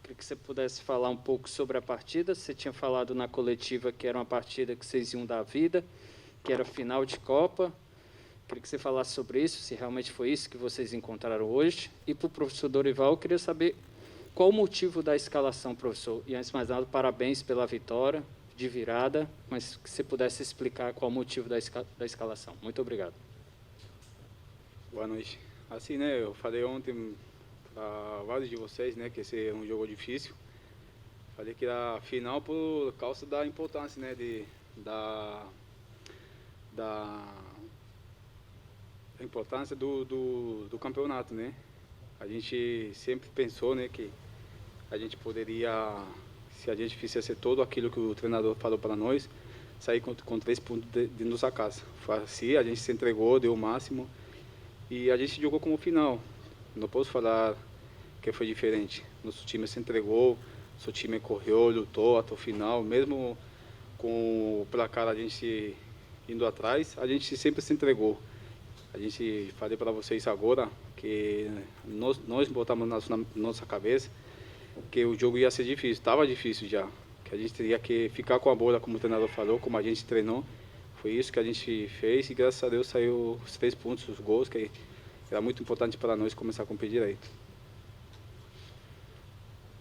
Queria que você pudesse falar um pouco sobre a partida. Você tinha falado na coletiva que era uma partida que vocês iam dar vida, que era final de Copa. Queria que você falasse sobre isso, se realmente foi isso que vocês encontraram hoje. E para o professor Dorival, eu queria saber qual o motivo da escalação, professor. E antes de mais nada, parabéns pela vitória de virada, mas que você pudesse explicar qual o motivo da escalação. Muito obrigado. Boa noite. Assim, né, eu falei ontem para vários de vocês, né, que esse é um jogo difícil. Falei que era final por causa da importância, né, da importância do campeonato, né. A gente sempre pensou, né, que a gente poderia, se a gente fizesse todo aquilo que o treinador falou para nós, sair com 3 pontos de nossa casa. Foi assim, a gente se entregou, deu o máximo e a gente jogou como final. Não posso falar que foi diferente. Nosso time se entregou, nosso time correu, lutou até o final, mesmo com o placar a gente indo atrás, a gente sempre se entregou. A gente falei para vocês agora que nós botamos na nossa cabeça que o jogo ia ser difícil, estava difícil já, que a gente teria que ficar com a bola, como o treinador falou, como a gente treinou. Foi isso que a gente fez e graças a Deus saiu os 3 pontos, os gols, que era muito importante para nós começar com o pé direito.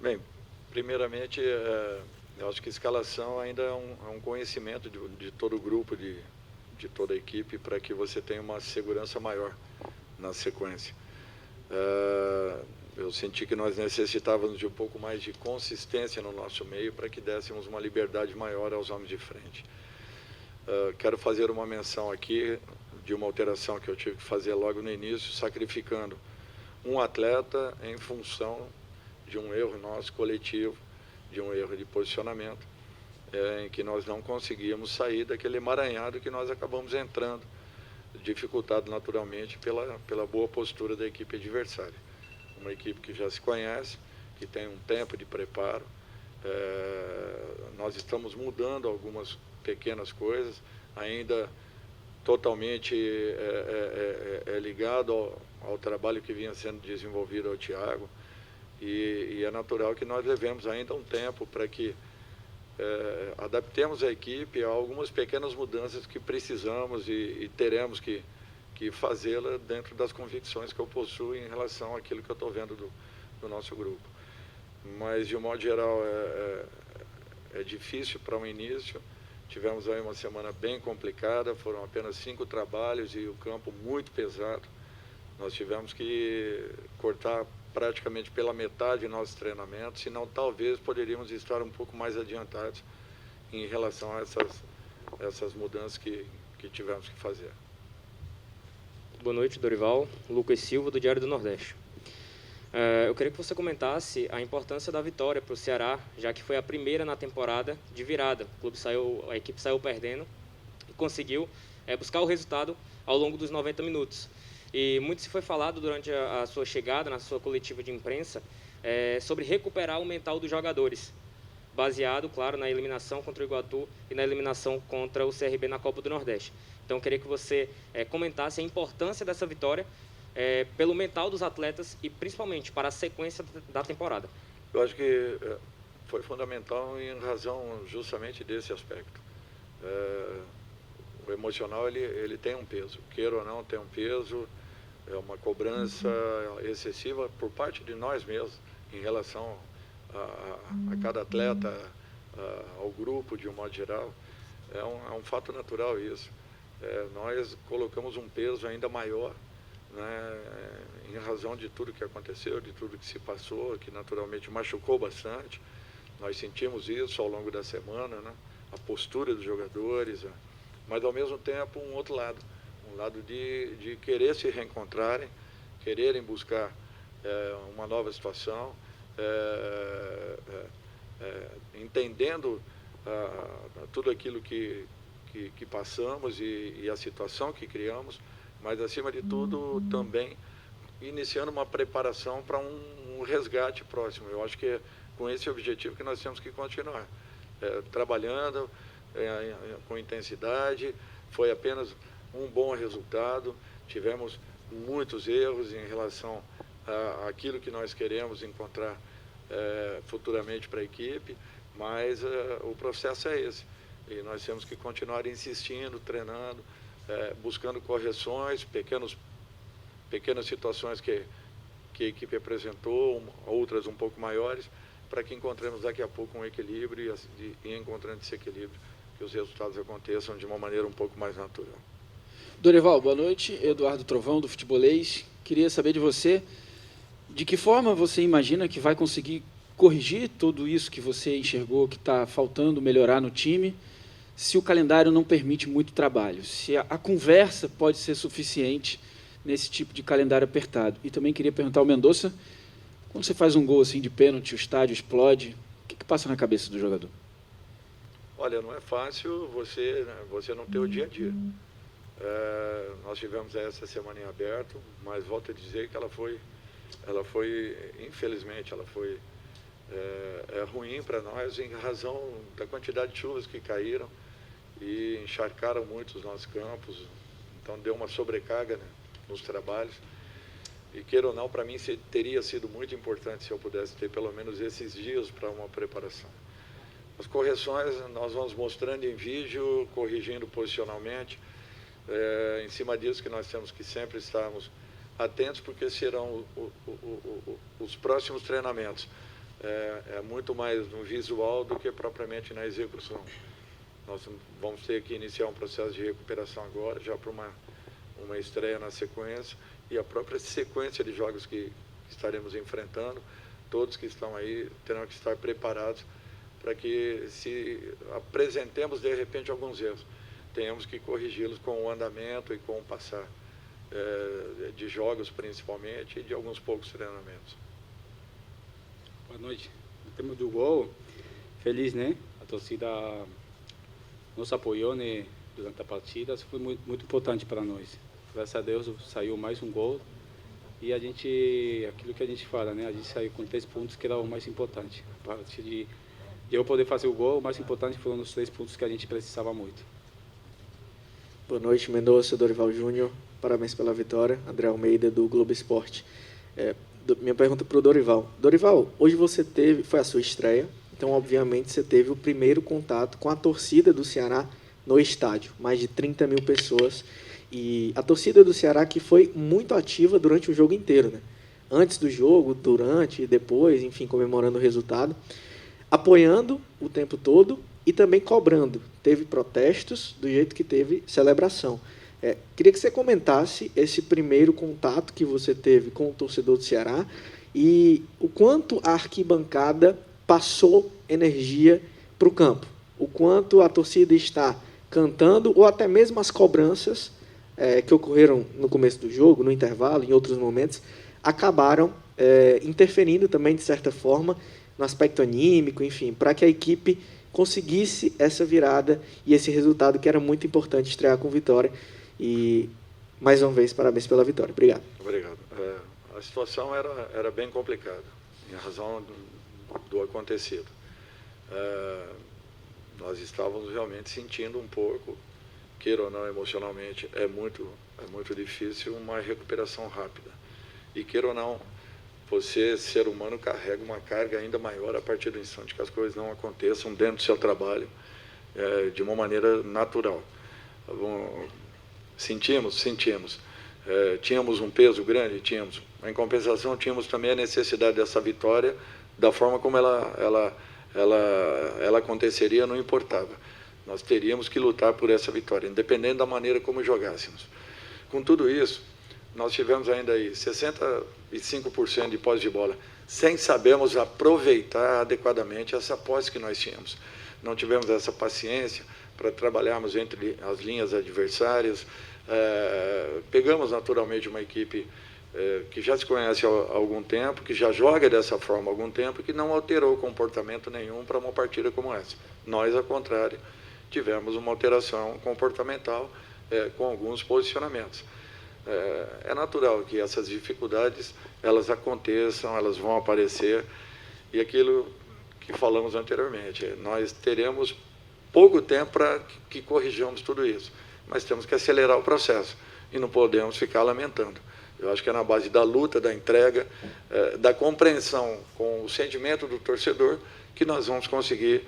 Bem, primeiramente, eu acho que a escalação ainda é um conhecimento de todo o grupo, de toda a equipe, para que você tenha uma segurança maior na sequência. Eu senti que nós necessitávamos de um pouco mais de consistência no nosso meio para que dessemos uma liberdade maior aos homens de frente. Quero fazer uma menção aqui de uma alteração que eu tive que fazer logo no início, sacrificando um atleta em função de um erro nosso coletivo, de um erro de posicionamento, em que nós não conseguíamos sair daquele emaranhado que nós acabamos entrando, dificultado naturalmente pela boa postura da equipe adversária. Uma equipe que já se conhece, que tem um tempo de preparo. Nós estamos mudando algumas pequenas coisas, ainda totalmente ligado ao trabalho que vinha sendo desenvolvido ao Thiago, e é natural que nós levemos ainda um tempo para que adaptemos a equipe a algumas pequenas mudanças que precisamos e teremos que fazê-la dentro das convicções que eu possuo em relação àquilo que eu estou vendo do nosso grupo. Mas, de um modo geral, é difícil para o início. Tivemos aí uma semana bem complicada, foram apenas 5 trabalhos e o campo muito pesado. Nós tivemos que cortar praticamente pela metade nossos treinamentos, senão talvez poderíamos estar um pouco mais adiantados em relação a essas mudanças que tivemos que fazer. Boa noite, Dorival. Lucas Silva, do Diário do Nordeste. Eu queria que você comentasse a importância da vitória para o Ceará, já que foi a primeira na temporada de virada. A equipe saiu perdendo e conseguiu buscar o resultado ao longo dos 90 minutos. E muito se foi falado durante a sua chegada, na sua coletiva de imprensa, sobre recuperar o mental dos jogadores, baseado, claro, na eliminação contra o Iguatu e na eliminação contra o CRB na Copa do Nordeste. Então, eu queria que você comentasse a importância dessa vitória pelo mental dos atletas e, principalmente, para a sequência da temporada. Eu acho que foi fundamental em razão justamente desse aspecto. O emocional, ele tem um peso, queira ou não, tem um peso, é uma cobrança excessiva por parte de nós mesmos em relação a cada atleta, ao grupo de um modo geral. É um fato natural isso. Nós colocamos um peso ainda maior, né, em razão de tudo que aconteceu, de tudo que se passou, que naturalmente machucou bastante. Nós sentimos isso ao longo da semana, né, a postura dos jogadores, mas ao mesmo tempo um outro lado, um lado de querer se reencontrarem, quererem buscar uma nova situação, entendendo tudo aquilo que passamos e a situação que criamos, mas acima de tudo também iniciando uma preparação para um resgate próximo. Eu acho que é com esse objetivo que nós temos que continuar, trabalhando com intensidade. Foi apenas um bom resultado, tivemos muitos erros em relação àquilo que nós queremos encontrar futuramente para a equipe, mas o processo é esse. E nós temos que continuar insistindo, treinando, buscando correções, pequenas situações que a equipe apresentou, outras um pouco maiores, para que encontremos daqui a pouco um equilíbrio e encontrando esse equilíbrio, que os resultados aconteçam de uma maneira um pouco mais natural. Dorival, boa noite. Eduardo Trovão, do Futebolês. Queria saber de você, de que forma você imagina que vai conseguir corrigir tudo isso que você enxergou que está faltando melhorar no time, se o calendário não permite muito trabalho, se a conversa pode ser suficiente nesse tipo de calendário apertado. E também queria perguntar ao Mendonça, quando você faz um gol assim de pênalti, o estádio explode, o que passa na cabeça do jogador? Olha, não é fácil você não ter o dia a dia. Nós tivemos essa semana em aberto, mas volto a dizer que ela foi infelizmente, ela foi ruim para nós em razão da quantidade de chuvas que caíram e encharcaram muito os nossos campos, então deu uma sobrecarga, né, nos trabalhos. E queira ou não, para mim teria sido muito importante se eu pudesse ter pelo menos esses dias para uma preparação. As correções nós vamos mostrando em vídeo, corrigindo posicionalmente. Em cima disso que nós temos que sempre estarmos atentos, porque serão os próximos treinamentos. É muito mais no visual do que propriamente na execução. Nós vamos ter que iniciar um processo de recuperação agora, já para uma estreia na sequência, e a própria sequência de jogos que estaremos enfrentando, todos que estão aí terão que estar preparados para que, se apresentemos de repente alguns erros, tenhamos que corrigi-los com o andamento e com o passar de jogos principalmente e de alguns poucos treinamentos. Boa noite. No tema do gol, feliz, né? A torcida nos apoiou, né, durante a partida. Isso foi muito, muito importante para nós. Graças a Deus saiu mais um gol e aquilo que a gente fala, né? A gente saiu com 3 pontos, que era o mais importante. A partir de eu poder fazer o gol, o mais importante foram os 3 pontos que a gente precisava muito. Boa noite, Mendonça, Dorival Júnior. Parabéns pela vitória. André Almeida, do Globo Esporte. Minha pergunta para o Dorival. Dorival, hoje foi a sua estreia, então, obviamente, você teve o primeiro contato com a torcida do Ceará no estádio. Mais de 30 mil pessoas. E a torcida do Ceará que foi muito ativa durante o jogo inteiro, né? Antes do jogo, durante e depois, enfim, comemorando o resultado, apoiando o tempo todo e também cobrando. Teve protestos do jeito que teve celebração. Queria que você comentasse esse primeiro contato que você teve com o torcedor do Ceará e o quanto a arquibancada passou energia para o campo, o quanto a torcida está cantando ou até mesmo as cobranças que ocorreram no começo do jogo, no intervalo, em outros momentos, acabaram interferindo também, de certa forma, no aspecto anímico, enfim, para que a equipe conseguisse essa virada e esse resultado que era muito importante estrear com vitória. E, mais uma vez, parabéns pela vitória. Obrigado. Obrigado. A situação era bem complicada, em razão do acontecido. Nós estávamos realmente sentindo um pouco, queira ou não, emocionalmente, é muito difícil uma recuperação rápida. E queira ou não, você, ser humano, carrega uma carga ainda maior a partir do instante que as coisas não aconteçam dentro do seu trabalho de uma maneira natural. Sentimos. Tínhamos um peso grande? Tínhamos. Em compensação, tínhamos também a necessidade dessa vitória, da forma como ela aconteceria, não importava. Nós teríamos que lutar por essa vitória, independente da maneira como jogássemos. Com tudo isso, nós tivemos ainda aí 65% de posse de bola, sem sabermos aproveitar adequadamente essa posse que nós tínhamos. Não tivemos essa paciência para trabalharmos entre as linhas adversárias. Pegamos naturalmente uma equipe que já se conhece há algum tempo, que já joga dessa forma há algum tempo, e que não alterou comportamento nenhum para uma partida como essa. Nós, ao contrário, tivemos uma alteração comportamental com alguns posicionamentos. É natural que essas dificuldades elas aconteçam, elas vão aparecer, e aquilo que falamos anteriormente, nós teremos pouco tempo para que corrijamos tudo isso, mas temos que acelerar o processo e não podemos ficar lamentando. Eu acho que é na base da luta, da entrega, da compreensão com o sentimento do torcedor que nós vamos conseguir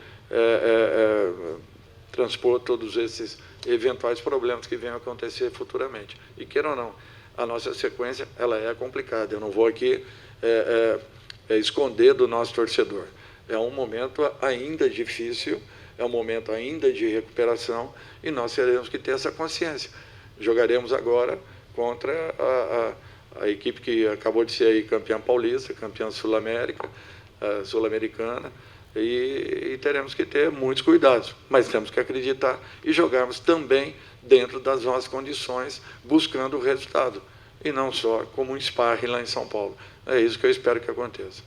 transpor todos esses eventuais problemas que venham a acontecer futuramente. E queira ou não, a nossa sequência ela é complicada. Eu não vou aqui esconder do nosso torcedor. É um momento ainda difícil, é um momento ainda de recuperação e nós teremos que ter essa consciência. Jogaremos agora contra a equipe que acabou de ser aí campeã paulista, campeã sul-americana, e teremos que ter muitos cuidados, mas temos que acreditar e jogarmos também dentro das nossas condições, buscando o resultado, e não só como um sparring lá em São Paulo. É isso que eu espero que aconteça.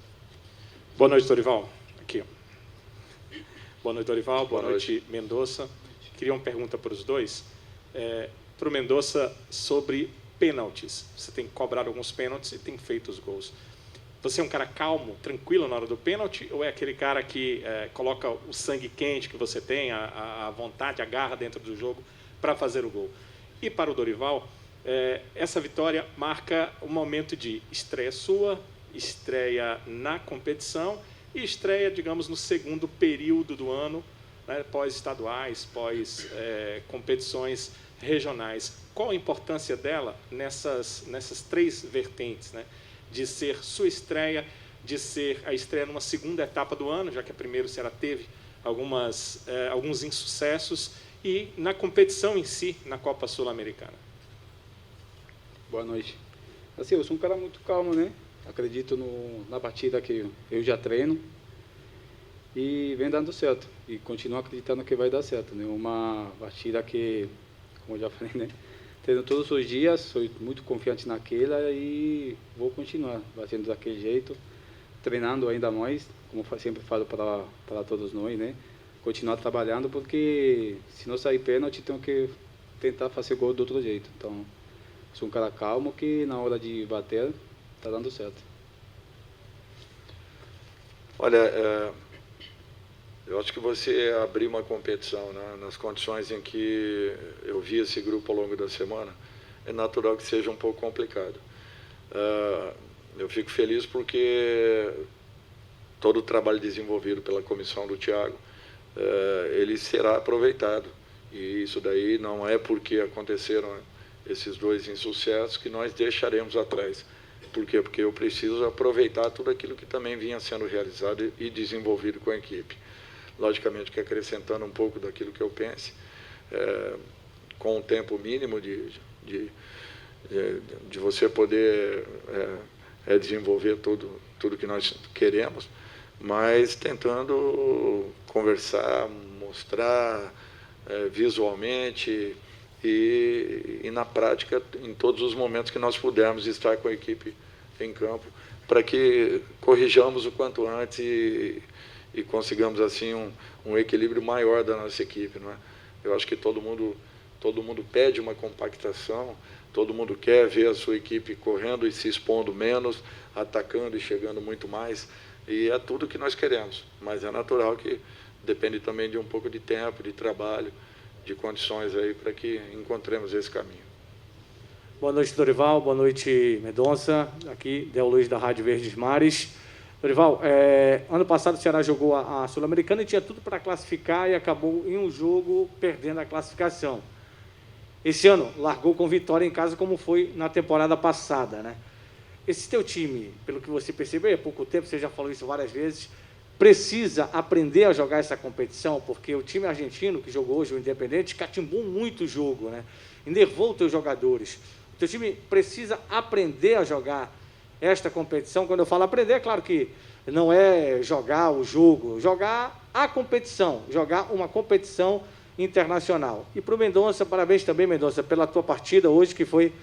Boa noite, Dorival. Aqui. Boa noite, Dorival. Boa noite, Mendonça. Queria uma pergunta para os dois. Para o Mendonça, sobre pênaltis. Você tem cobrado alguns pênaltis e tem feito os gols. Você é um cara calmo, tranquilo na hora do pênalti, ou é aquele cara que coloca o sangue quente que você tem, a vontade, a garra dentro do jogo para fazer o gol? E para o Dorival, essa vitória marca um momento de estreia sua, estreia na competição e estreia, digamos, no segundo período do ano, né, pós-estaduais, pós-competições regionais. Qual a importância dela nessas três vertentes, né? De ser sua estreia, de ser a estreia numa segunda etapa do ano, já que a primeira o Ceará teve alguns insucessos, e na competição em si, na Copa Sul-Americana? Boa noite. Assim, eu sou um cara muito calmo, né? Acredito na partida que eu já treino e vem dando certo. E continuo acreditando que vai dar certo, né? Uma partida que, como eu já falei, né? Treino todos os dias, sou muito confiante naquela e vou continuar fazendo daquele jeito, treinando ainda mais, como sempre falo para todos nós, né? Continuar trabalhando, porque se não sair pênalti, tenho que tentar fazer gol do outro jeito. Então, sou um cara calmo que na hora de bater, está dando certo. Olha, eu acho que você abrir uma competição, né, nas condições em que eu vi esse grupo ao longo da semana, é natural que seja um pouco complicado. Eu fico feliz porque todo o trabalho desenvolvido pela comissão do Thiago, ele será aproveitado. E isso daí não é porque aconteceram esses dois insucessos que nós deixaremos atrás. Por quê? Porque eu preciso aproveitar tudo aquilo que também vinha sendo realizado e desenvolvido com a equipe. Logicamente que acrescentando um pouco daquilo que eu pense, com um tempo mínimo de você poder desenvolver tudo que nós queremos, mas tentando conversar, mostrar visualmente e na prática, em todos os momentos que nós pudermos estar com a equipe em campo, para que corrijamos o quanto antes e consigamos assim um equilíbrio maior da nossa equipe, não é? Eu acho que todo mundo pede uma compactação, todo mundo quer ver a sua equipe correndo e se expondo menos, atacando e chegando muito mais, e é tudo que nós queremos, mas é natural que depende também de um pouco de tempo, de trabalho, de condições aí para que encontremos esse caminho. Boa noite, Dorival. Boa noite, Mendonça. Aqui, Del Luiz, da Rádio Verdes Mares. Dorival, ano passado o Ceará jogou a Sul-Americana e tinha tudo para classificar e acabou em um jogo perdendo a classificação. Esse ano largou com vitória em casa, como foi na temporada passada, né? Esse teu time, pelo que você percebeu, há pouco tempo, você já falou isso várias vezes, precisa aprender a jogar essa competição, porque o time argentino que jogou hoje, o Independente, catimbou muito o jogo, né? Enervou os teus jogadores. O teu time precisa aprender a jogar esta competição. Quando eu falo aprender, é claro que não é jogar o jogo, jogar a competição, jogar uma competição internacional. E para o Mendonça, parabéns também, Mendonça, pela tua partida hoje, que foi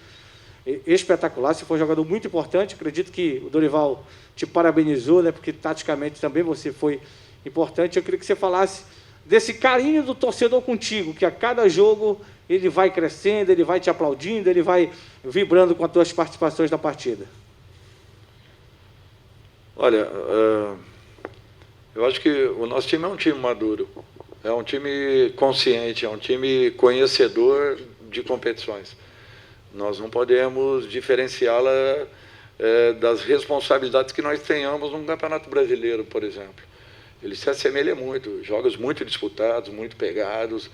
espetacular. Você foi um jogador muito importante. Acredito que o Dorival te parabenizou, né, porque taticamente também você foi importante. Eu queria que você falasse desse carinho do torcedor contigo, que a cada jogo ele vai crescendo, ele vai te aplaudindo, ele vai vibrando com as tuas participações na partida. Olha, eu acho que o nosso time é um time maduro, é um time consciente, é um time conhecedor de competições. Nós não podemos diferenciá-la das responsabilidades que nós tenhamos num Campeonato Brasileiro, por exemplo. Ele se assemelha muito, jogos muito disputados, muito pegados.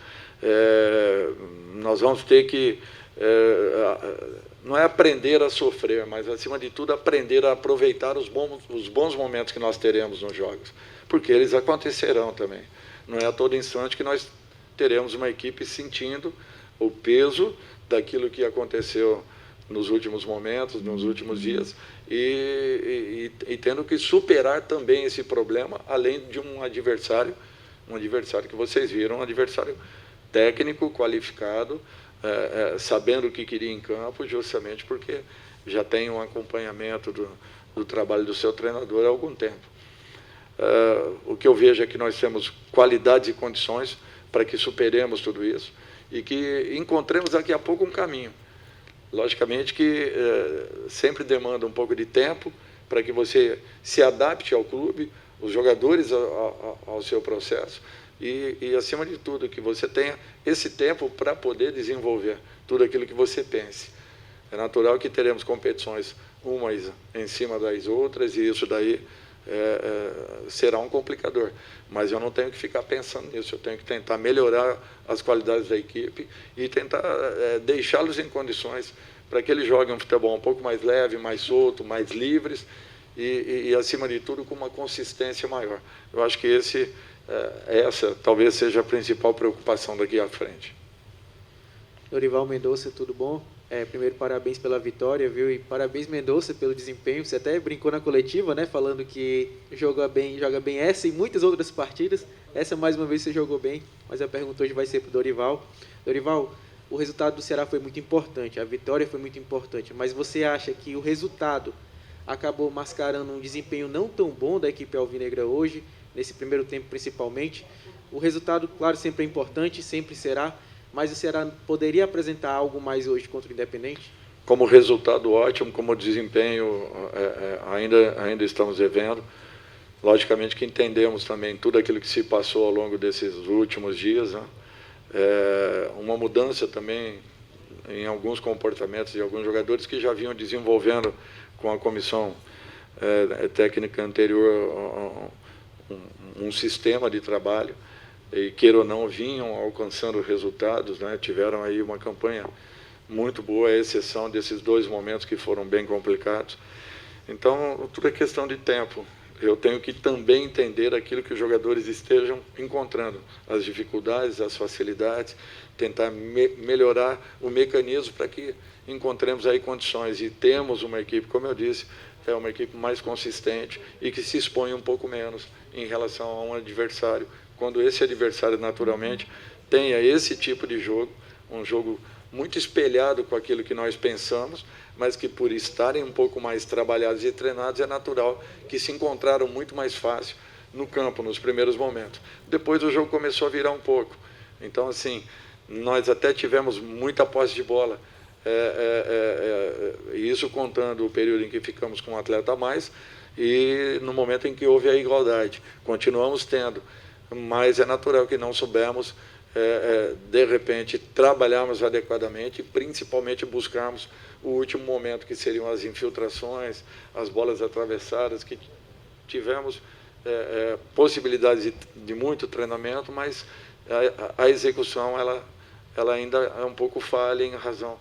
Nós vamos ter que, não é aprender a sofrer, mas, acima de tudo, aprender a aproveitar os bons momentos que nós teremos nos jogos, porque eles acontecerão também. Não é a todo instante que nós teremos uma equipe sentindo o peso daquilo que aconteceu nos últimos momentos, nos últimos dias, e tendo que superar também esse problema, além de um adversário que vocês viram, um adversário técnico, qualificado, sabendo o que queria em campo, justamente porque já tem um acompanhamento do trabalho do seu treinador há algum tempo. O que eu vejo é que nós temos qualidades e condições para que superemos tudo isso e que encontremos daqui a pouco um caminho. Logicamente que sempre demanda um pouco de tempo para que você se adapte ao clube, os jogadores ao seu processo e, acima de tudo, que você tenha esse tempo para poder desenvolver tudo aquilo que você pense. É natural que teremos competições umas em cima das outras e isso daí será um complicador, mas eu não tenho que ficar pensando nisso, eu tenho que tentar melhorar as qualidades da equipe e tentar deixá-los em condições para que eles joguem um futebol um pouco mais leve, mais solto, mais livres e acima de tudo, com uma consistência maior. Eu acho que essa talvez seja a principal preocupação daqui à frente. Dorival Mendonça, tudo bom? Primeiro, parabéns pela vitória, viu? E parabéns, Mendonça, pelo desempenho. Você até brincou na coletiva, né? Falando que joga bem essa e muitas outras partidas. Essa, mais uma vez, você jogou bem. Mas a pergunta hoje vai ser para o Dorival. Dorival, o resultado do Ceará foi muito importante. A vitória foi muito importante. Mas você acha que o resultado acabou mascarando um desempenho não tão bom da equipe alvinegra hoje, nesse primeiro tempo principalmente? O resultado, claro, sempre é importante, sempre será. Mas o Ceará poderia apresentar algo mais hoje contra o Independente? Como resultado ótimo, como desempenho ainda estamos devendo. Logicamente que entendemos também tudo aquilo que se passou ao longo desses últimos dias, né? Uma mudança também em alguns comportamentos de alguns jogadores que já vinham desenvolvendo com a comissão técnica anterior um sistema de trabalho. E, queira ou não, vinham alcançando resultados, né? Tiveram aí uma campanha muito boa, à exceção desses 2 momentos que foram bem complicados. Então, tudo é questão de tempo. Eu tenho que também entender aquilo que os jogadores estejam encontrando, as dificuldades, as facilidades, tentar melhorar o mecanismo para que encontremos aí condições. E temos uma equipe, como eu disse, é uma equipe mais consistente e que se expõe um pouco menos em relação a um adversário, quando esse adversário, naturalmente, tenha esse tipo de jogo, um jogo muito espelhado com aquilo que nós pensamos, mas que, por estarem um pouco mais trabalhados e treinados, é natural que se encontraram muito mais fácil no campo, nos primeiros momentos. Depois o jogo começou a virar um pouco. Então, assim, nós até tivemos muita posse de bola, isso contando o período em que ficamos com um atleta a mais e no momento em que houve a igualdade. Continuamos tendo, mas é natural que não soubemos, de repente, trabalharmos adequadamente e, principalmente, buscarmos o último momento, que seriam as infiltrações, as bolas atravessadas, que tivemos possibilidades de muito treinamento, mas a execução ela ainda é um pouco falha em razão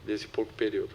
desse pouco período.